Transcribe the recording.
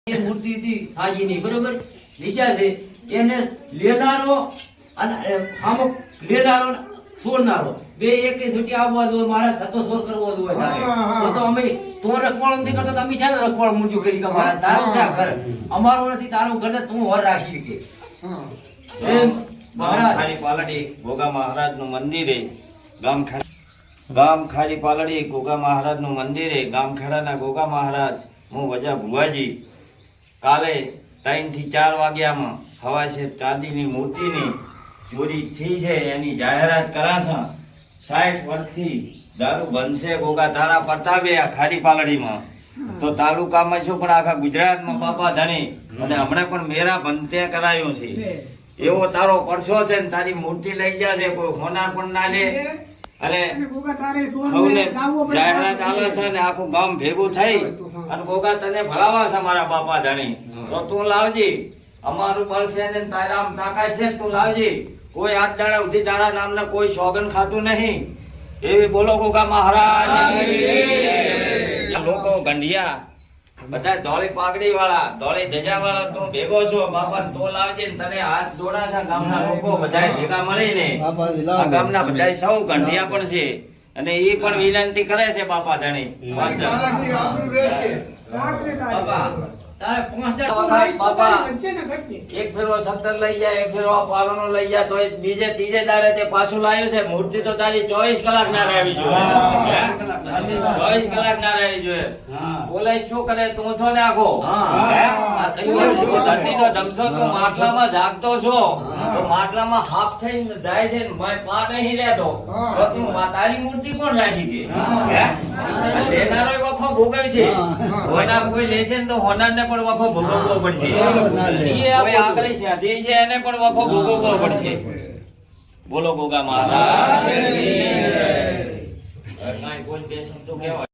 મૂર્તિ હતી હાજીની બરોબર બીજા છે એને લેનારો અને આમો લેનારો છોડનારો બે એક છૂટી આવવા દો મારા થતો છોડ કરવો દો તો અમે તો રખવાળ નથી કરતો તમે છે ને રખવાળ મૂર્તિ કરી કે મારા તારું છે ઘર અમારું નથી તારું ઘર તું હોર રાખી કે મહારાજ ખાલી પાલડી ગોગા મહારાજ નું મંદિર ગામ ખાલી પાલડી ગોગા મહારાજ નું મંદિર ગામ ખેડાના ગોગા મહારાજ હું વજા ભુવાજી કાલે 3 થી 4 વાગ્યામાં હવાશે ચાંદીની મૂર્તિની ચોરી થઈ છે એની જાહેરાત કરાશે 60 વર્ષથી દારૂ બનશે ગોગા તારા પ્રતાપે આ ખારી પાલડીમાં તો તાલુકામાં શું પણ આખા ગુજરાતમાં બાપા ધણી અને હમણાં પણ મેરા બંતે કરાયું છે એવો તારો પરસો છે ને તારી મૂર્તિ લઈ જશે કોઈ હોનાર પણ ના લે અને સૌને જાહેરાત આલે છે ને આખું ગામ ભેગું થઈ અને ગોગા તને ભલાવા છે મારા બાપા ધણી તો તું લાવજી અમારું બળ છે ને તારા તાકાત છે તું લાવજી કોઈ આજ દાડા સુધી તારા નામના કોઈ સોગન ખાતું નહીં એવી બોલો ગોગા મહારાજ લોકો ગંઢિયા બધા ધોળી પાઘડી વાળા ધોળી ધજા વાળા તું ભેગો છો બાપા તો લાવજે ને તને હાથ જોડા છે ગામના લોકો બધા ભેગા મળીને આ ગામના બધા સૌ ગંઢિયા પણ છે અને એ પણ વિનંતી કરે છે બાપા ધણી બાપા તારે 5 બાપા એક ફેરો 17 લઈ જાય એક ફેરો પાલનો લઈ જાય તો બીજે ત્રીજે દાડે તે પાછું લાવ્યું છે મૂર્તિ તો તારી 24 કલાક ના રહેવી જોઈએ 24 કલાક ના રહેવી જોઈએ બોલે શું કરે તું છો ને આખો ધરતીનો ધમસો તું માટલામાં જાગતો છો તો માટલામાં હાફ થઈને જાય છે ને પા નહીં રહેતો તો તું તારી મૂર્તિ કોણ રાખી કે લેનારો વખો ભોગવે છે હોનાર કોઈ લેશે ને તો હોનાર ને પણ વખો ભોગવવો પડશે કોઈ આગળ સાધી છે એને પણ વખો ભોગવવો પડશે બોલો ગોગા મહારાજ કોઈ બે શબ્દો કહેવાય